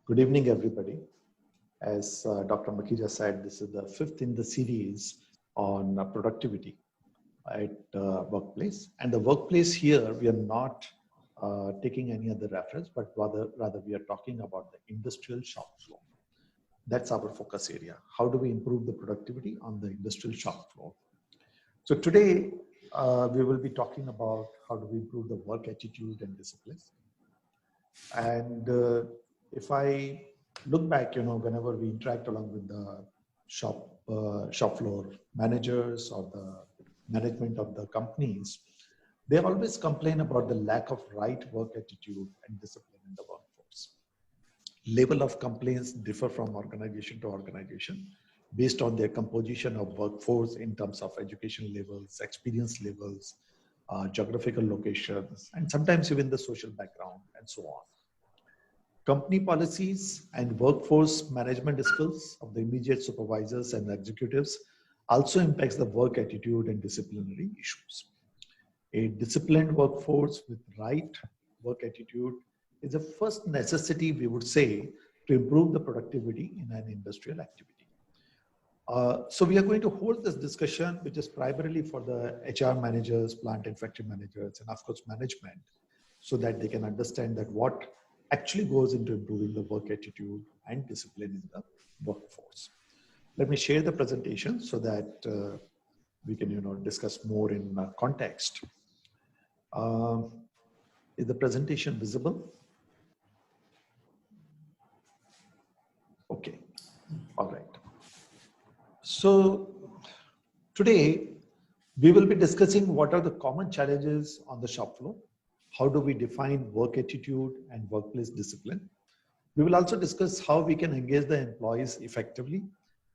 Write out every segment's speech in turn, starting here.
Good evening, everybody. As Dr. Makija said, this is the fifth in the series on productivity at workplace. And the workplace here, we are not taking any other reference, but rather we are talking about the industrial shop floor. That's our focus area. How do we improve the productivity on the industrial shop floor? So today, we will be talking about how do we improve the work attitude and discipline. And if I look back, whenever we interact along with the shop floor managers or the management of the companies, they always complain about the lack of right work attitude and discipline in the workforce. Level of complaints differ from organization to organization based on their composition of workforce in terms of education levels, experience levels, geographical locations, and sometimes even the social background and so on. Company policies and workforce management skills of the immediate supervisors and executives also impacts the work attitude and disciplinary issues. A disciplined workforce with right work attitude is a first necessity, we would say, to improve the productivity in an industrial activity. So we are going to hold this discussion, which is primarily for the HR managers, plant and factory managers, and of course management, so that they can understand that what actually goes into improving the work attitude and discipline in the workforce. Let me share the presentation so that we can discuss more in context. Is the presentation visible? Okay, all right. So today we will be discussing what are the common challenges on the shop floor. How do we define work attitude and workplace discipline? We will also discuss how we can engage the employees effectively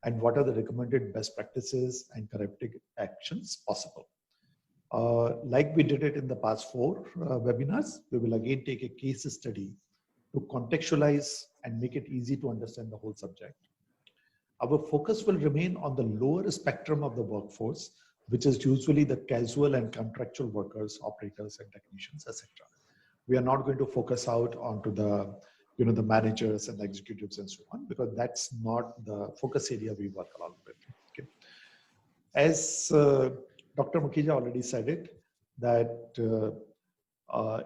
and what are the recommended best practices and corrective actions possible. Like we did it in the past 4 webinars, we will again take a case study to contextualize and make it easy to understand the whole subject. Our focus will remain on the lower spectrum of the workforce, which is usually the casual and contractual workers, operators, and technicians, etc. We are not going to focus out onto the managers and the executives and so on, because that's not the focus area we work along with. Okay. As Dr. Makija already said it, that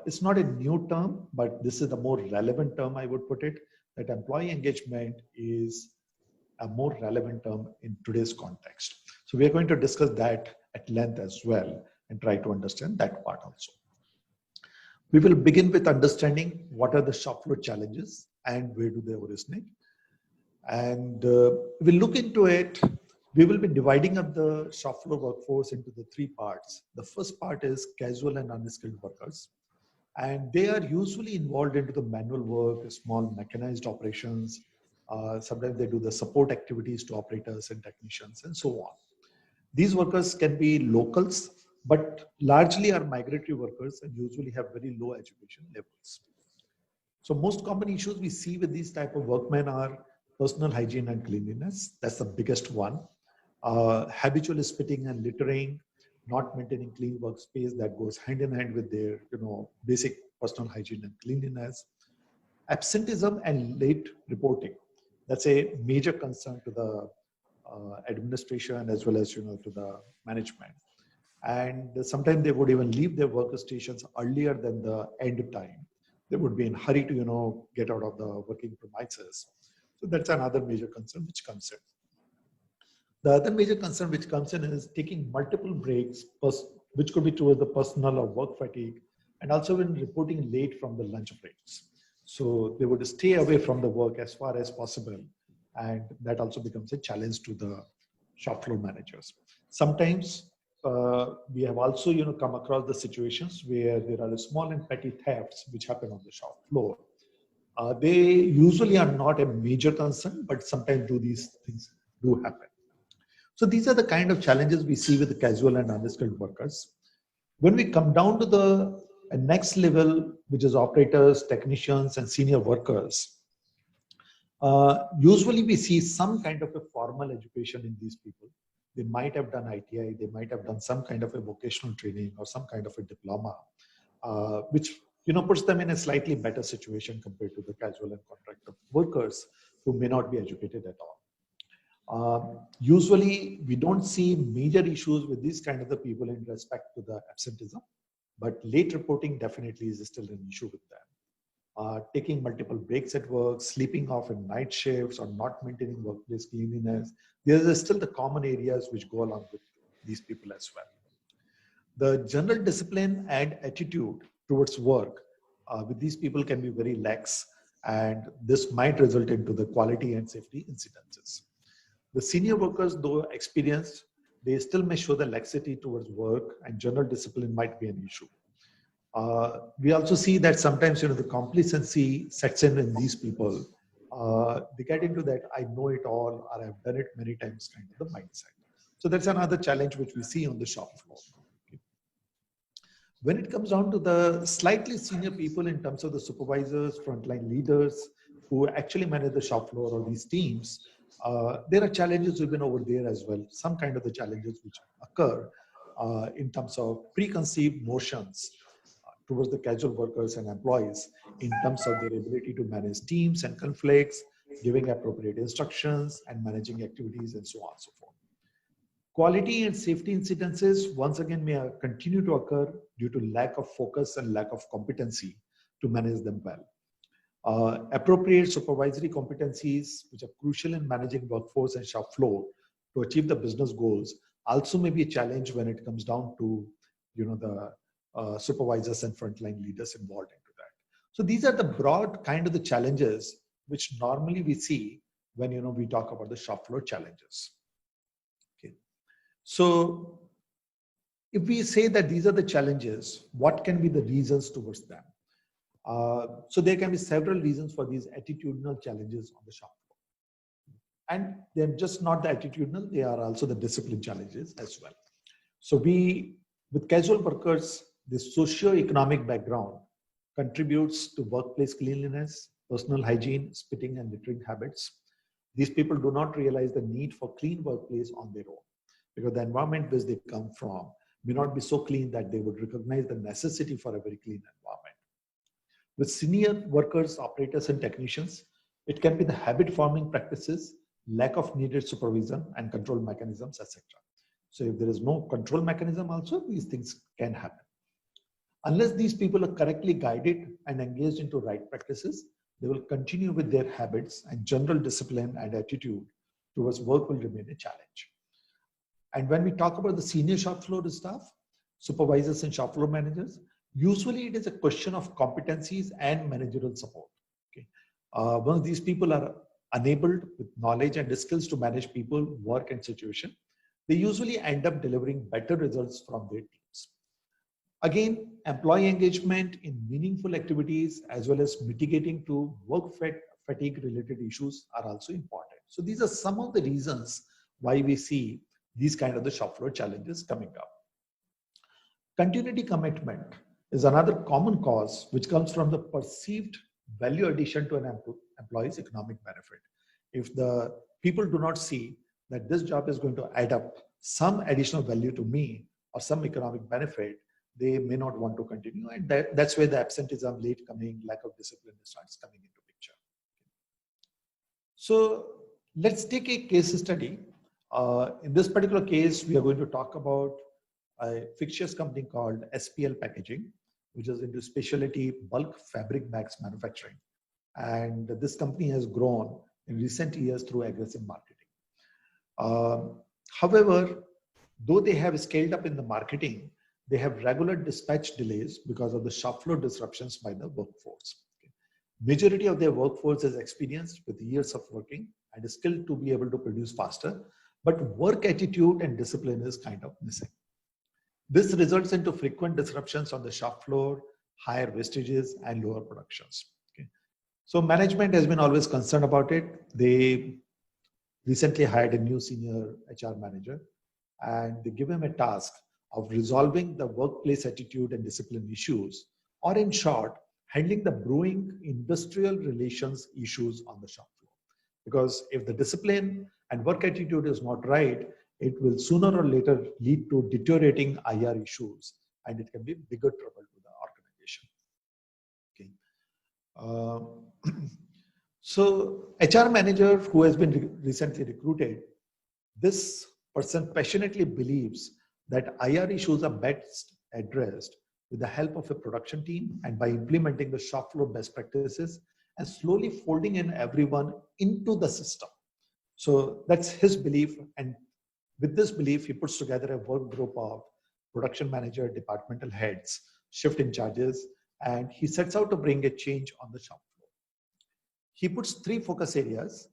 it's not a new term, but this is the more relevant term, I would put it, that employee engagement is a more relevant term in today's context. So we are going to discuss that at length as well and try to understand that part also. We will begin with understanding what are the shop floor challenges and where do they originate. And we'll look into it. We will be dividing up the shop floor workforce into the 3 parts. The first part is casual and unskilled workers. And they are usually involved into the manual work, small mechanized operations. Sometimes they do the support activities to operators and technicians and so on. These workers can be locals, but largely are migratory workers and usually have very low education levels. So most common issues we see with these type of workmen are personal hygiene and cleanliness. That's the biggest one. Habitual spitting and littering, not maintaining clean workspace that goes hand in hand with their basic personal hygiene and cleanliness. Absenteeism and late reporting. That's a major concern to the administration as well as to the management. And sometimes they would even leave their workstations earlier than the end time. They would be in a hurry to get out of the working premises. So that's another major concern which comes in. The other major concern which comes in is taking multiple breaks, which could be towards the personal or work fatigue, and also when reporting late from the lunch breaks. So they would stay away from the work as far as possible. And that also becomes a challenge to the shop floor managers. Sometimes we have also come across the situations where there are small and petty thefts which happen on the shop floor. They usually are not a major concern, but sometimes these things do happen. So these are the kind of challenges we see with the casual and unskilled workers. When we come down to the next level, which is operators, technicians, and senior workers, usually we see some kind of a formal education in these people. They might have done ITI, they might have done some kind of a vocational training or some kind of a diploma, which puts them in a slightly better situation compared to the casual and contractor workers who may not be educated at all. Usually, we don't see major issues with these kind of the people in respect to the absenteeism, but late reporting definitely is still an issue with them. Taking multiple breaks at work, sleeping off in night shifts, or not maintaining workplace cleanliness. These are still the common areas which go along with these people as well. The general discipline and attitude towards work with these people can be very lax, and this might result into the quality and safety incidences. The senior workers, though experienced, they still may show the laxity towards work, and general discipline might be an issue. We also see that sometimes the complacency sets in these people. They get into that I know it all or I've done it many times kind of the mindset. So that's another challenge which we see on the shop floor. Okay. When it comes down to the slightly senior people in terms of the supervisors, frontline leaders who actually manage the shop floor or these teams, there are challenges even over there as well. Some kind of the challenges which occur in terms of preconceived notions towards the casual workers and employees in terms of their ability to manage teams and conflicts, giving appropriate instructions and managing activities and so on and so forth. Quality and safety incidences once again may continue to occur due to lack of focus and lack of competency to manage them well. Appropriate supervisory competencies, which are crucial in managing workforce and shop floor to achieve the business goals, also may be a challenge when it comes down to the supervisors and frontline leaders involved into that. So these are the broad kind of the challenges which normally we see when we talk about the shop floor challenges. Okay. So if we say that these are the challenges, what can be the reasons towards them? So there can be several reasons for these attitudinal challenges on the shop floor. And they're just not the attitudinal, they are also the discipline challenges as well. So with casual workers, the socio-economic background contributes to workplace cleanliness, personal hygiene, spitting and littering habits. These people do not realize the need for clean workplace on their own because the environment which they come from may not be so clean that they would recognize the necessity for a very clean environment. With senior workers, operators and technicians, it can be the habit-forming practices, lack of needed supervision and control mechanisms, etc. So if there is no control mechanism also, these things can happen. Unless these people are correctly guided and engaged into right practices, they will continue with their habits and general discipline and attitude towards work will remain a challenge. And when we talk about the senior shop floor staff, supervisors and shop floor managers, usually it is a question of competencies and managerial support. Okay. Once these people are enabled with knowledge and skills to manage people, work and situation, they usually end up delivering better results from their teams. Again, employee engagement in meaningful activities as well as mitigating to work fatigue related issues are also important. So these are some of the reasons why we see these kind of the shop floor challenges coming up. Continuity commitment is another common cause which comes from the perceived value addition to an employee's economic benefit. If the people do not see that this job is going to add up some additional value to me or some economic benefit, they may not want to continue. And that's where the absenteeism, late coming, lack of discipline starts coming into picture. So let's take a case study. In this particular case, we are going to talk about a fictitious company called SPL Packaging, which is into specialty bulk fabric bags manufacturing. And this company has grown in recent years through aggressive marketing. However, though they have scaled up in the marketing, they have regular dispatch delays because of the shop floor disruptions by the workforce. Okay. Majority of their workforce is experienced with years of working and is skilled to be able to produce faster, but work attitude and discipline is kind of missing. This results into frequent disruptions on the shop floor, higher wastages and lower productions. Okay. So management has been always concerned about it. They recently hired a new senior HR manager and they give him a task of resolving the workplace attitude and discipline issues, or in short, handling the brewing industrial relations issues on the shop floor. Because if the discipline and work attitude is not right, it will sooner or later lead to deteriorating IR issues and it can be bigger trouble to the organization. Uh, so HR manager who has been recently recruited, this person passionately believes that IR issues are best addressed with the help of a production team and by implementing the shop floor best practices and slowly folding in everyone into the system. So that's his belief. And with this belief, he puts together a work group of production manager, departmental heads, shift in charges, and he sets out to bring a change on the shop floor. He puts three focus areas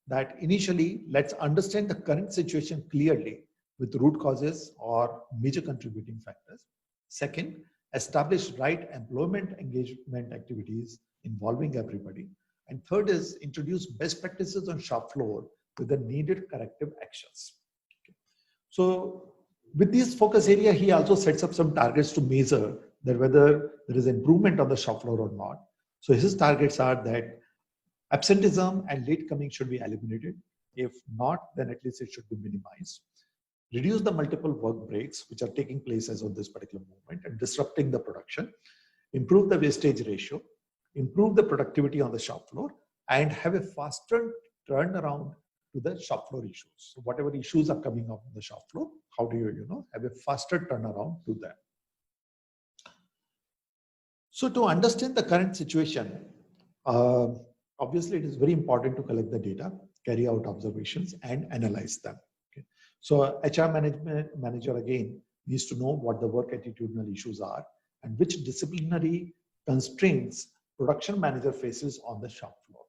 that initially let's understand the current situation clearly with root causes or major contributing factors. Second, establish right employment engagement activities involving everybody. And third is introduce best practices on shop floor with the needed corrective actions. Okay. So with this focus area, he also sets up some targets to measure that whether there is improvement on the shop floor or not. So his targets are that absenteeism and late coming should be eliminated. If not, then at least it should be minimized. Reduce the multiple work breaks which are taking place as of this particular moment and disrupting the production. Improve the wastage ratio. Improve the productivity on the shop floor and have a faster turnaround to the shop floor issues. So whatever issues are coming up on the shop floor, how do you have a faster turnaround to them? So to understand the current situation, obviously it is very important to collect the data, carry out observations and analyze them. Okay. So HR manager again needs to know what the work attitudinal issues are and which disciplinary constraints production manager faces on the shop floor.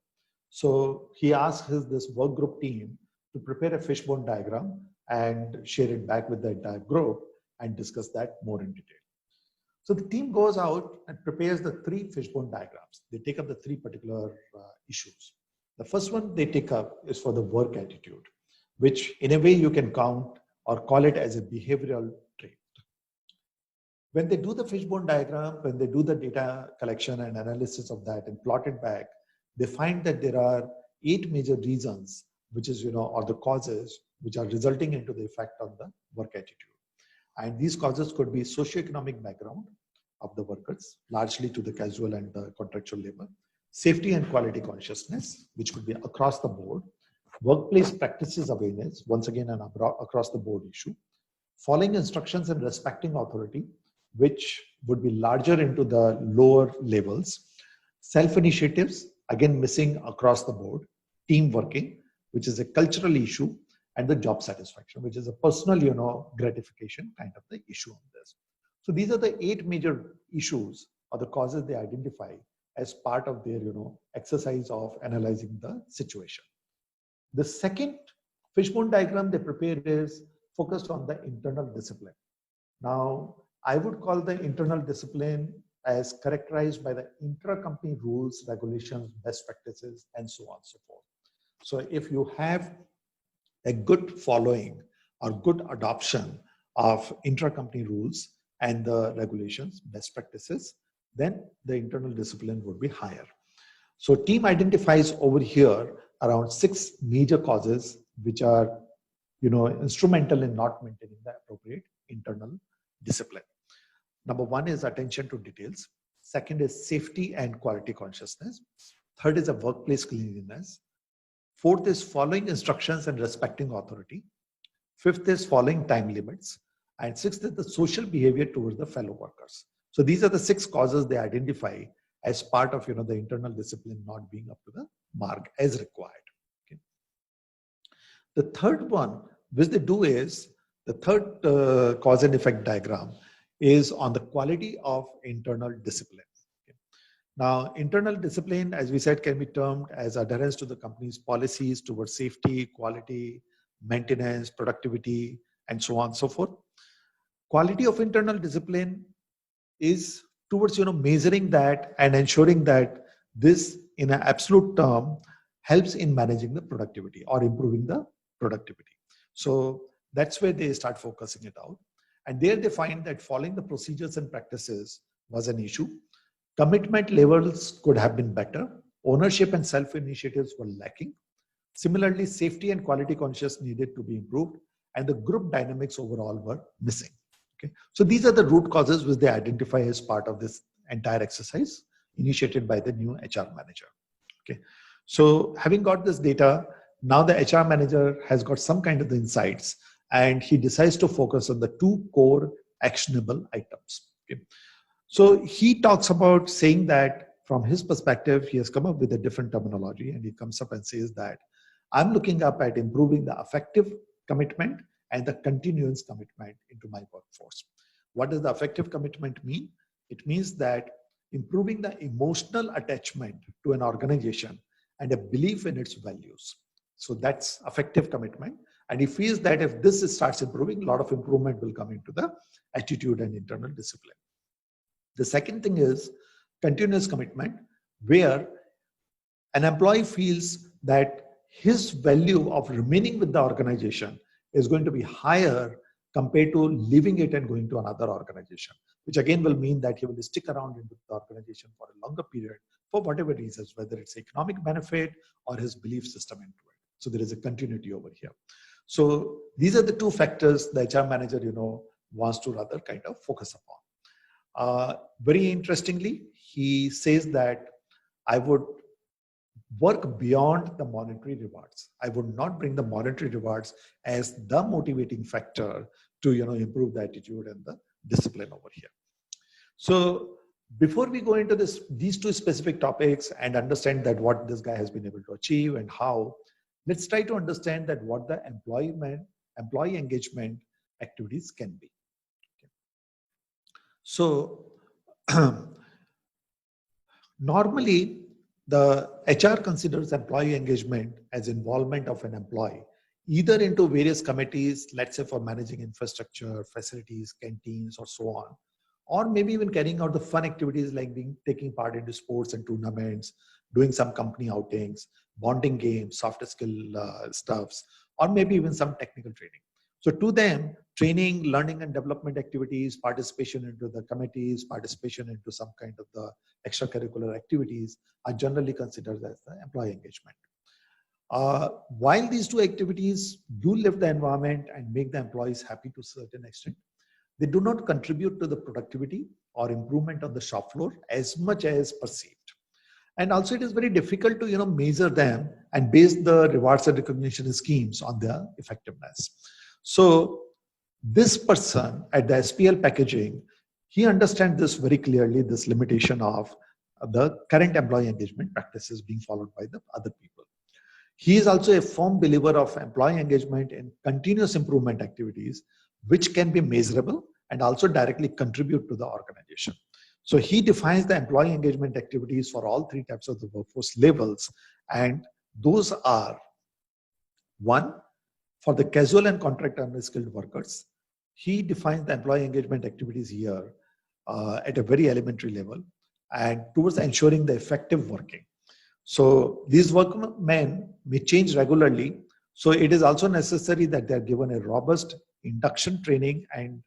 So he asks this work group team to prepare a fishbone diagram and share it back with the entire group and discuss that more in detail. So the team goes out and prepares the three fishbone diagrams. They take up the three particular issues. The first one they take up is for the work attitude, which in a way you can count or call it as a behavioral trait. When they do the fishbone diagram, when they do the data collection and analysis of that and plot it back, they find that there are 8 major reasons, which is, or the causes which are resulting into the effect on the work attitude. And these causes could be socioeconomic background of the workers, largely to the casual and the contractual labor, safety and quality consciousness, which could be across the board, workplace practices awareness, once again an across the board issue, following instructions and respecting authority, which would be larger into the lower levels, self-initiatives, again missing across the board, team working, which is a cultural issue, and the job satisfaction, which is a personal, gratification kind of the issue on this. So these are the 8 major issues or the causes they identify as part of their, exercise of analyzing the situation. The second fishbone diagram they prepare is focused on the internal discipline. Now, I would call the internal discipline as characterized by the intra-company rules, regulations, best practices, and so on and so forth. So if you have a good following or good adoption of intra-company rules and the regulations, best practices, then the internal discipline would be higher. So team identifies over here around 6 major causes which are, instrumental in not maintaining the appropriate internal discipline. Number 1 is attention to details. Second is safety and quality consciousness. Third is a workplace cleanliness. Fourth is following instructions and respecting authority. Fifth is following time limits. And sixth is the social behavior towards the fellow workers. So these are the 6 causes they identify as part of, the internal discipline not being up to the mark as required. Okay. The third one, which they do is, the third cause and effect diagram is on the quality of internal discipline. Now, internal discipline, as we said, can be termed as adherence to the company's policies towards safety, quality, maintenance, productivity, and so on and so forth. Quality of internal discipline is towards, measuring that and ensuring that this, in an absolute term, helps in managing the productivity or improving the productivity. So that's where they start focusing it out. And there they find that following the procedures and practices was an issue. Commitment levels could have been better. Ownership and self-initiatives were lacking. Similarly, safety and quality conscious needed to be improved, and the group dynamics overall were missing. Okay, so these are the root causes which they identify as part of this entire exercise initiated by the new HR manager. Okay, so having got this data, now the HR manager has got some kind of the insights, and he decides to focus on the two core actionable items. Okay. So he talks about saying that from his perspective, he has come up with a different terminology, and he comes up and says that I'm looking up at improving the effective commitment and the continuous commitment into my workforce. What does the effective commitment mean? It means that improving the emotional attachment to an organization and a belief in its values. So that's effective commitment. And he feels that if this starts improving, a lot of improvement will come into the attitude and internal discipline. The second thing is continuous commitment, where an employee feels that his value of remaining with the organization is going to be higher compared to leaving it and going to another organization, which again will mean that he will stick around in the organization for a longer period for whatever reasons, whether it's economic benefit or his belief system into it. So there is a continuity over here. So these are the two factors the HR manager, wants to rather kind of focus upon. Very interestingly, he says that I would work beyond the monetary rewards. I would not bring the monetary rewards as the motivating factor to improve the attitude and the discipline over here. So before we go into these two specific topics and understand that what this guy has been able to achieve and how, let's try to understand that what the employee engagement activities can be. Okay. So normally, the HR considers employee engagement as involvement of an employee, either into various committees, let's say for managing infrastructure, facilities, canteens, or so on, or maybe even carrying out the fun activities like taking part into sports and tournaments, doing some company outings, bonding games, soft skill stuffs, or maybe even some technical training. So to them, training, learning and development activities, participation into the committees, participation into some kind of the extracurricular activities are generally considered as the employee engagement. While these two activities do lift the environment and make the employees happy to a certain extent, they do not contribute to the productivity or improvement on the shop floor as much as perceived. And also it is very difficult to measure them and base the rewards and recognition schemes on their effectiveness. So this person at the SPL packaging, he understands this very clearly, this limitation of the current employee engagement practices being followed by the other people. He is also a firm believer of employee engagement in continuous improvement activities, which can be measurable and also directly contribute to the organization. So he defines the employee engagement activities for all three types of the workforce levels. And those are: one, for the casual and contract unskilled workers, he defines the employee engagement activities here at a very elementary level and towards ensuring the effective working. So these workmen may change regularly. So it is also necessary that they are given a robust induction training and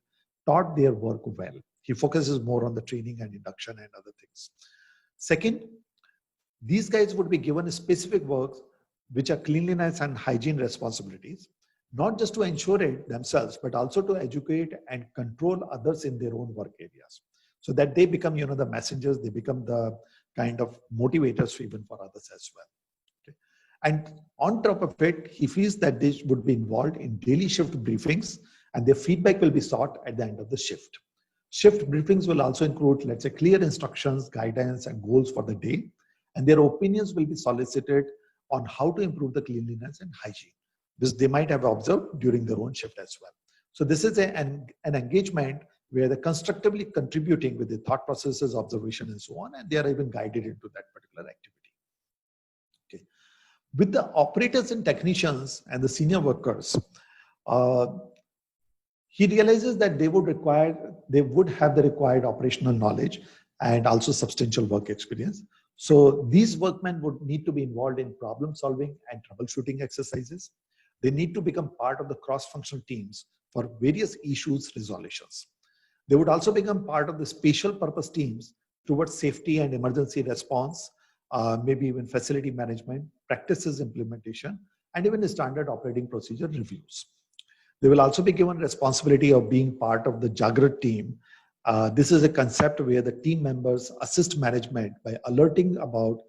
taught their work well. He focuses more on the training and induction and other things. Second, these guys would be given specific works which are cleanliness and hygiene responsibilities, not just to ensure it themselves, but also to educate and control others in their own work areas, so that they become, the messengers, they become the kind of motivators even for others as well. Okay. And on top of it, he feels that they would be involved in daily shift briefings, and their feedback will be sought at the end of the shift. Shift briefings will also include, let's say, clear instructions, guidance, and goals for the day, and their opinions will be solicited on how to improve the cleanliness and hygiene, which they might have observed during their own shift as well. So this is an engagement where they're constructively contributing with the thought processes, observation, and so on, and they are even guided into that particular activity. Okay. With the operators and technicians and the senior workers, he realizes that they would have the required operational knowledge and also substantial work experience. So these workmen would need to be involved in problem solving and troubleshooting exercises. They need to become part of the cross-functional teams for various issues resolutions. They would also become part of the special purpose teams towards safety and emergency response, maybe even facility management, practices implementation, and even the standard operating procedure reviews. They will also be given responsibility of being part of the Jagrat team This is a concept where the team members assist management by alerting about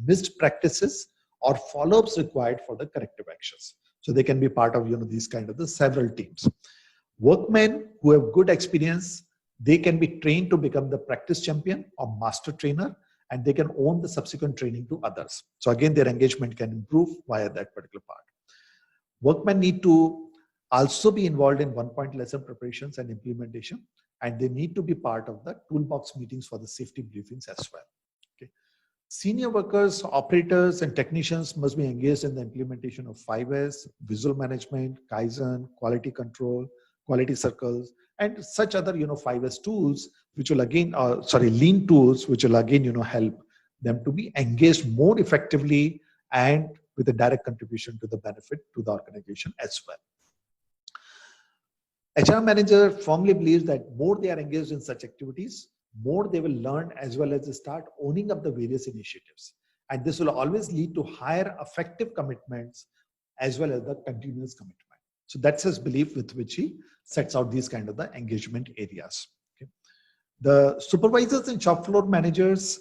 missed practices or follow-ups required for the corrective actions. So they can be part of these kind of the several teams. Workmen who have good experience, they can be trained to become the practice champion or master trainer, and they can own the subsequent training to others. So again, their engagement can improve via that particular part. Workmen need to also be involved in one-point lesson preparations and implementation, and they need to be part of the toolbox meetings for the safety briefings as well. Okay. Senior workers, operators, and technicians must be engaged in the implementation of 5S, visual management, Kaizen, quality control, quality circles, and such other 5S tools, which will again, lean tools, which will again help them to be engaged more effectively and with a direct contribution to the benefit to the organization as well. HR manager firmly believes that more they are engaged in such activities, more they will learn, as well as they start owning up the various initiatives. And this will always lead to higher effective commitments as well as the continuous commitment. So that's his belief with which he sets out these kind of the engagement areas. Okay. The supervisors and shop floor managers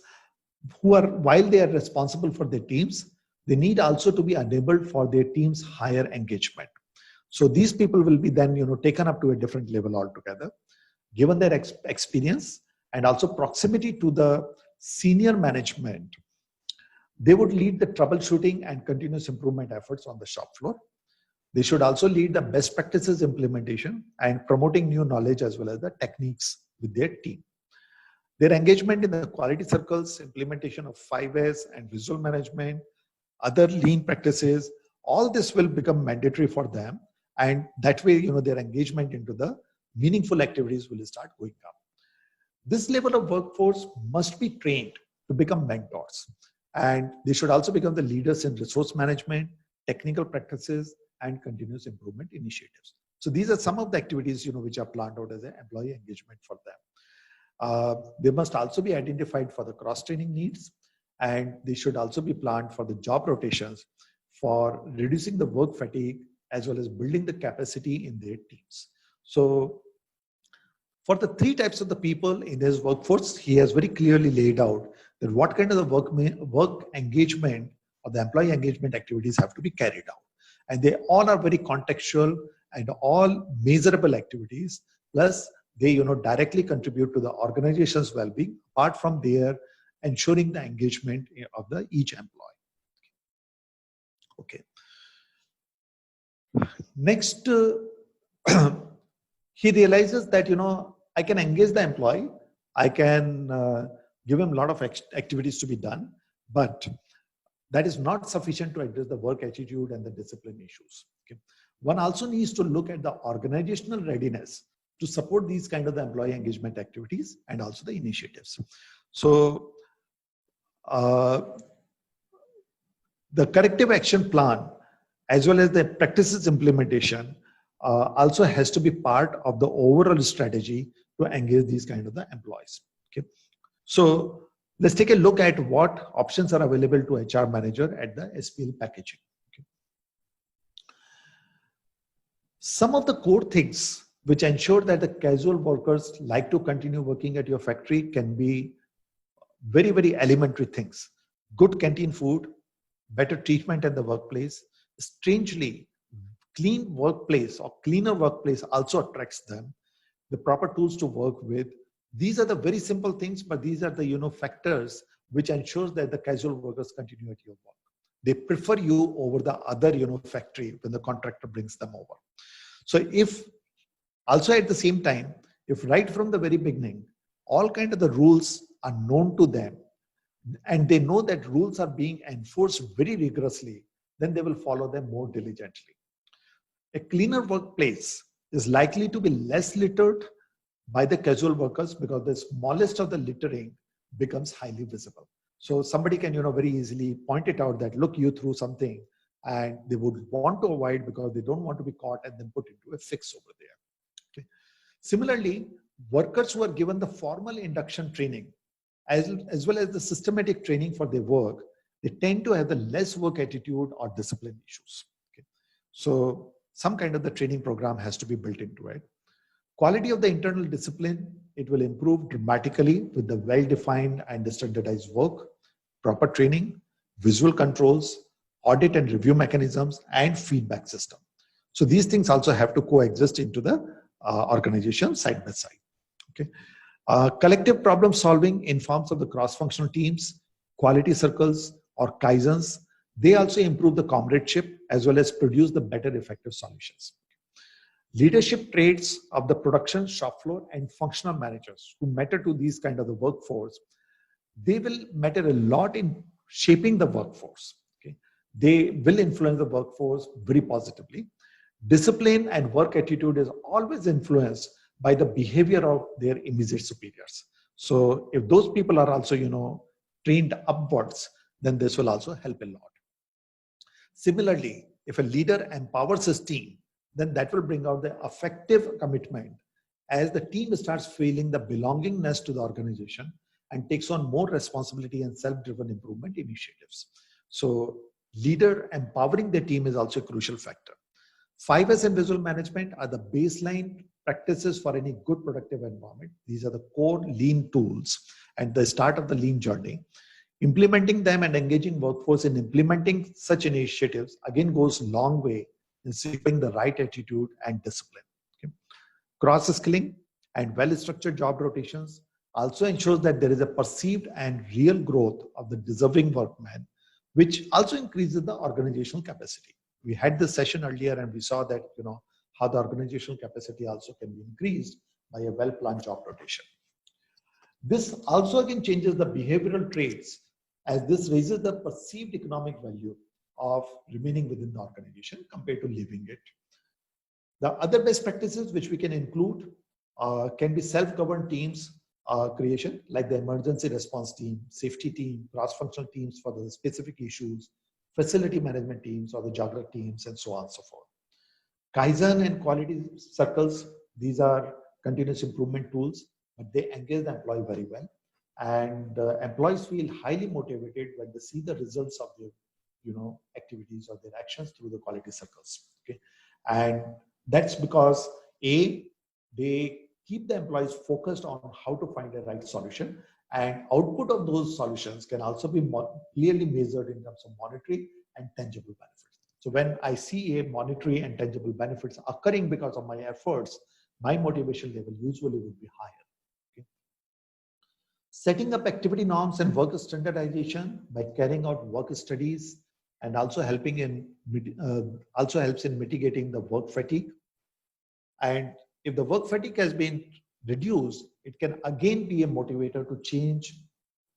who are, while they are responsible for their teams, they need also to be enabled for their team's higher engagement. So these people will be then taken up to a different level altogether, given their experience and also proximity to the senior management. They would lead the troubleshooting and continuous improvement efforts on the shop floor. They should also lead the best practices implementation and promoting new knowledge as well as the techniques with their team. Their engagement in the quality circles, implementation of 5S and visual management, other lean practices, all this will become mandatory for them. And that way, their engagement into the meaningful activities will start going up. This level of workforce must be trained to become mentors. And they should also become the leaders in resource management, technical practices, and continuous improvement initiatives. So these are some of the activities, which are planned out as an employee engagement for them. They must also be identified for the cross-training needs, and they should also be planned for the job rotations for reducing the work fatigue as well as building the capacity in their teams. So for the three types of the people in his workforce, he has very clearly laid out that what kind of the work engagement or the employee engagement activities have to be carried out. And they all are very contextual and all measurable activities. Plus, they directly contribute to the organization's well-being, apart from their ensuring the engagement of each employee. Okay. Next, he realizes that I can engage the employee, I can give him a lot of activities to be done, but that is not sufficient to address the work attitude and the discipline issues. Okay. One also needs to look at the organizational readiness to support these kind of the employee engagement activities and also the initiatives. So the corrective action plan as well as the practices implementation also has to be part of the overall strategy to engage these kind of the employees. Okay. So let's take a look at what options are available to HR manager at the SPL packaging. Okay. Some of the core things which ensure that the casual workers like to continue working at your factory can be very, very elementary things. Good canteen food, better treatment at the workplace. Strangely, clean workplace or cleaner workplace also attracts them. The proper tools to work with. These are the very simple things, but these are the factors which ensures that the casual workers continue at your work. They prefer you over the other factory when the contractor brings them over. So if also at the same time, if right from the very beginning, all kind of the rules are known to them and they know that rules are being enforced very rigorously, then they will follow them more diligently. A cleaner workplace is likely to be less littered by the casual workers because the smallest of the littering becomes highly visible. So somebody can, very easily point it out that, look, you threw something, and they would want to avoid because they don't want to be caught and then put into a fix over there. Okay. Similarly, workers who are given the formal induction training as well as the systematic training for their work, they tend to have the less work attitude or discipline issues. Okay. So some kind of the training program has to be built into it. Quality of the internal discipline, it will improve dramatically with the well-defined and standardized work, proper training, visual controls, audit and review mechanisms, and feedback system. So these things also have to coexist into the organization side by side. Okay. Collective problem solving in forms of the cross-functional teams, quality circles, or kaizens, they also improve the comradeship as well as produce the better effective solutions. Leadership traits of the production, shop floor, and functional managers who matter to these kind of the workforce, they will matter a lot in shaping the workforce. Okay? They will influence the workforce very positively. Discipline and work attitude is always influenced by the behavior of their immediate superiors. So if those people are also, trained upwards, then this will also help a lot. Similarly, if a leader empowers his team, then that will bring out the effective commitment as the team starts feeling the belongingness to the organization and takes on more responsibility and self-driven improvement initiatives. So leader empowering the team is also a crucial factor. 5S and visual management are the baseline practices for any good productive environment. These are the core lean tools and the start of the lean journey. Implementing them and engaging workforce in implementing such initiatives again goes a long way in shaping the right attitude and discipline. Okay. Cross-skilling and well-structured job rotations also ensures that there is a perceived and real growth of the deserving workman, which also increases the organizational capacity. We had this session earlier and we saw that, how the organizational capacity also can be increased by a well-planned job rotation. This also again changes the behavioral traits as this raises the perceived economic value of remaining within the organization compared to leaving it. The other best practices which we can include can be self-governed teams creation, like the emergency response team, safety team, cross-functional teams for the specific issues, facility management teams or the geographic teams, and so on and so forth. Kaizen and quality circles, these are continuous improvement tools, but they engage the employee very well. And employees feel highly motivated when they see the results of their activities or their actions through the quality circles. Okay. And that's because they keep the employees focused on how to find a right solution, and output of those solutions can also be clearly measured in terms of monetary and tangible benefits. So when I see a monetary and tangible benefits occurring because of my efforts, my motivation level usually would be higher. Okay. Setting up activity norms and work standardization by carrying out work studies and also helping in also helps in mitigating the work fatigue. And if the work fatigue has been reduced, it can again be a motivator to change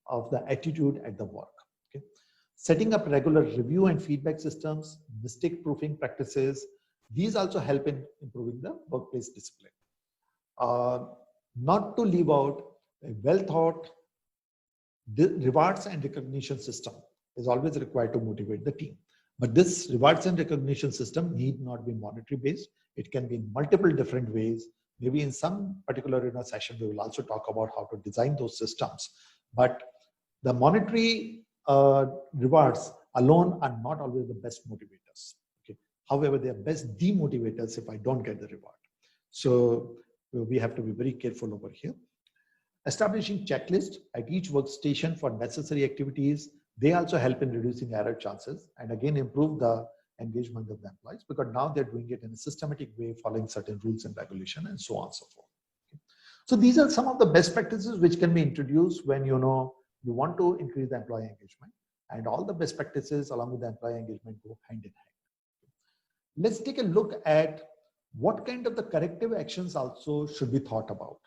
of the attitude at the work. Okay. Setting up regular review and feedback systems, mistake proofing practices, these also help in improving the workplace discipline. Not to leave out a well thought rewards and recognition system is always required to motivate the team. But this rewards and recognition system need not be monetary based. It can be in multiple different ways. Maybe in some particular session, we will also talk about how to design those systems. But the monetary rewards alone are not always the best motivators. Okay. However, they are best demotivators if I don't get the reward. So we have to be very careful over here. Establishing checklists at each workstation for necessary activities, they also help in reducing error chances and again improve the engagement of the employees, because now they're doing it in a systematic way, following certain rules and regulation and so on and so forth. Okay. So these are some of the best practices which can be introduced when you want to increase the employee engagement, and all the best practices along with the employee engagement go hand in hand. Let's take a look at what kind of the corrective actions also should be thought about,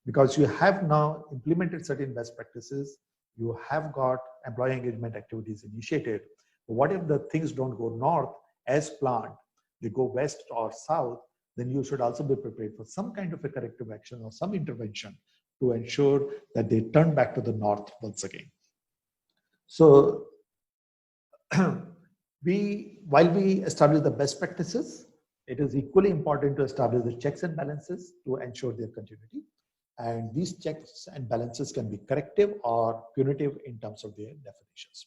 because you have now implemented certain best practices, you have got employee engagement activities initiated. But what if the things don't go north as planned, they go west or south, then you should also be prepared for some kind of a corrective action or some intervention to ensure that they turn back to the north once again. So while we establish the best practices, it is equally important to establish the checks and balances to ensure their continuity. And these checks and balances can be corrective or punitive in terms of their definitions.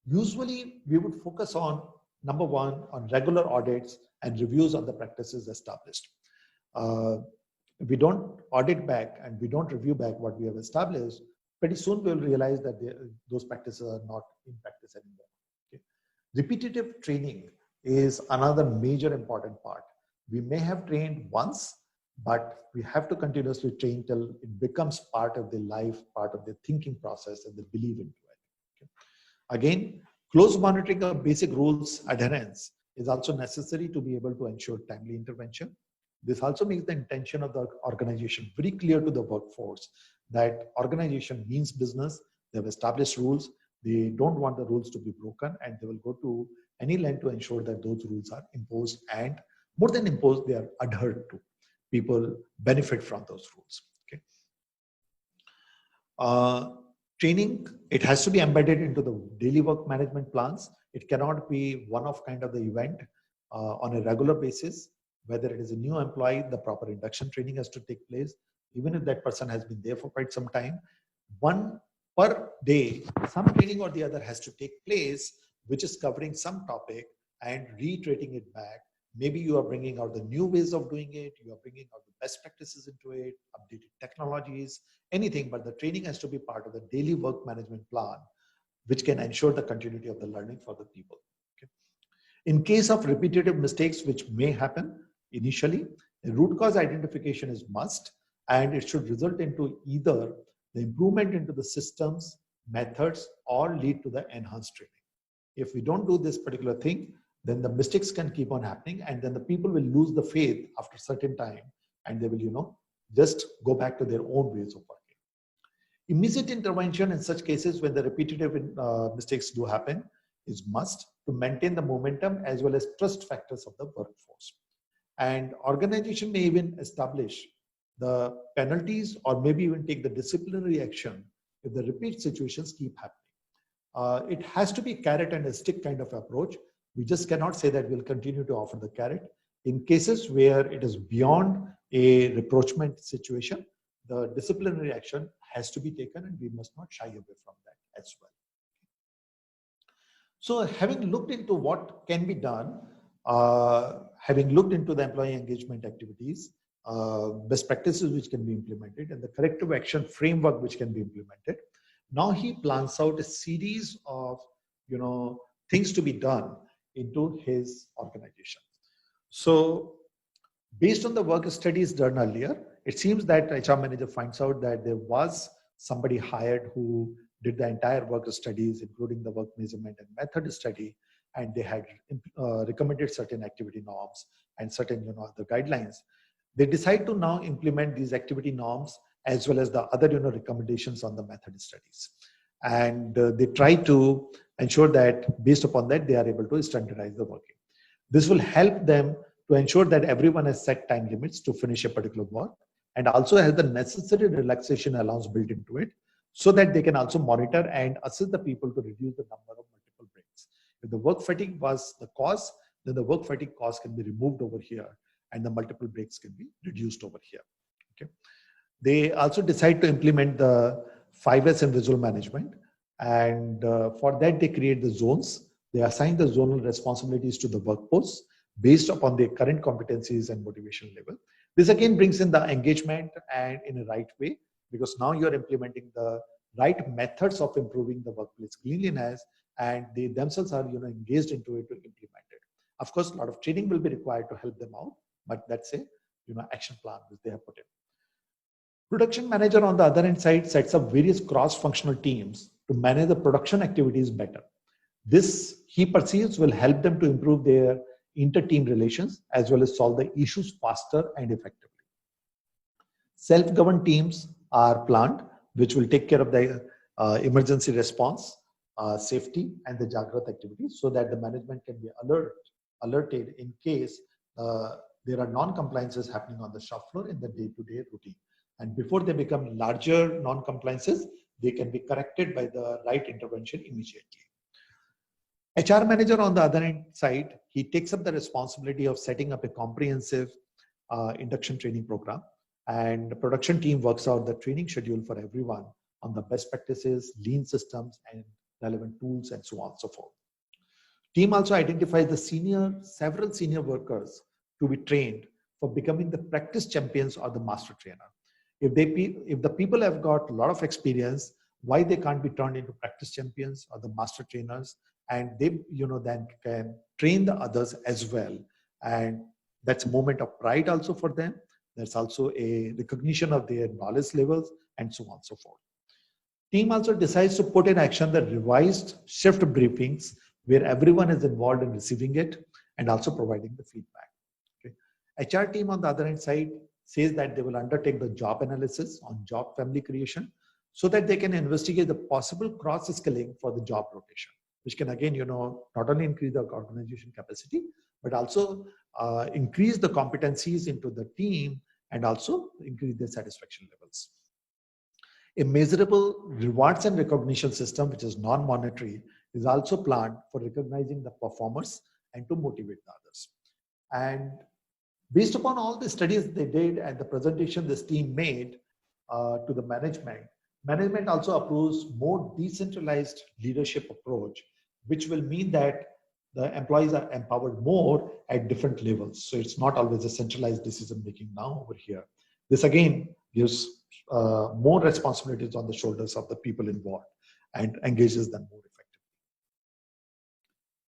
Usually, we would focus on, number one, on regular audits and reviews of the practices established. If we don't audit back and we don't review back what we have established, pretty soon we'll realize that those practices are not in practice anymore. Okay? Repetitive training is another major important part. We may have trained once, but we have to continuously train till it becomes part of their life, part of their thinking process, and they believe into it. Okay? Again, close monitoring of basic rules adherence is also necessary to be able to ensure timely intervention. This also makes the intention of the organization very clear to the workforce that organization means business. They have established rules. They don't want the rules to be broken, and they will go to any length to ensure that those rules are imposed, and more than imposed, they are adhered to. People benefit from those rules. Okay. Training, it has to be embedded into the daily work management plans. It cannot be one of kind of the event on a regular basis. Whether it is a new employee, the proper induction training has to take place. Even if that person has been there for quite some time, one per day, some training or the other has to take place, which is covering some topic and reiterating it back. Maybe you are bringing out the new ways of doing it, you are bringing out the best practices into it, updated technologies, anything, but the training has to be part of the daily work management plan, which can ensure the continuity of the learning for the people. Okay. In case of repetitive mistakes, which may happen initially, the root cause identification is must, and it should result into either the improvement into the systems, methods, or lead to the enhanced training. If we don't do this particular thing, then the mistakes can keep on happening, and then the people will lose the faith after a certain time, and they will, just go back to their own ways of working. Immediate intervention in such cases when the repetitive mistakes do happen is must to maintain the momentum as well as trust factors of the workforce. And organization may even establish the penalties or maybe even take the disciplinary action if the repeat situations keep happening. It has to be carrot and a stick kind of approach. We just cannot say that we'll continue to offer the carrot. In cases where it is beyond a reproachment situation, the disciplinary action has to be taken, and we must not shy away from that as well. So having looked into what can be done, having looked into the employee engagement activities, best practices which can be implemented, and the corrective action framework which can be implemented, now he plans out a series of things to be done into his organization. So based on the work studies done earlier, it seems that HR manager finds out that there was somebody hired who did the entire work studies, including the work measurement and method study, and they had recommended certain activity norms and certain the guidelines. They decide to now implement these activity norms as well as the other recommendations on the method studies, and they try to ensure that based upon that they are able to standardize the working. This will help them to ensure that everyone has set time limits to finish a particular work, and also has the necessary relaxation allowance built into it, so that they can also monitor and assist the people to reduce the number of multiple breaks. If the work fatigue was the cause, then the work fatigue cause can be removed over here, and the multiple breaks can be reduced over here. Okay. They also decide to implement the 5S in visual management, and for that they create the zones. They assign the zonal responsibilities to the workforce based upon their current competencies and motivation level. This again brings in the engagement and in a right way, because now you're implementing the right methods of improving the workplace cleanliness, and they themselves are engaged into it to implement it. Of course, a lot of training will be required to help them out, but that's a action plan which they have put in. Production manager on the other hand side sets up various cross-functional teams to manage the production activities better. This, he perceives, will help them to improve their inter-team relations as well as solve the issues faster and effectively. Self-governed teams are planned, which will take care of the emergency response, safety, and the Jagrat activities, so that the management can be alerted in case there are non-compliances happening on the shop floor in the day-to-day routine. And before they become larger non-compliances, they can be corrected by the right intervention immediately. HR manager on the other hand side, he takes up the responsibility of setting up a comprehensive induction training program, and the production team works out the training schedule for everyone on the best practices, lean systems, and relevant tools, and so on and so forth. Team also identifies the several senior workers to be trained for becoming the practice champions or the master trainer. If the people have got a lot of experience, why they can't be turned into practice champions or the master trainers, and they then can train the others as well. And that's a moment of pride also for them. There's also a recognition of their knowledge levels and so on and so forth. Team also decides to put in action the revised shift briefings where everyone is involved in receiving it and also providing the feedback. Okay. HR team on the other hand side says that they will undertake the job analysis on job family creation so that they can investigate the possible cross-skilling for the job rotation, which can again, not only increase the organization capacity, but also increase the competencies into the team and also increase their satisfaction levels. A measurable rewards and recognition system, which is non-monetary, is also planned for recognizing the performers and to motivate the others. And based upon all the studies they did and the presentation this team made to the management also approves more decentralized leadership approach, which will mean that the employees are empowered more at different levels. So it's not always a centralized decision making now over here. This again gives more responsibilities on the shoulders of the people involved and engages them more effectively.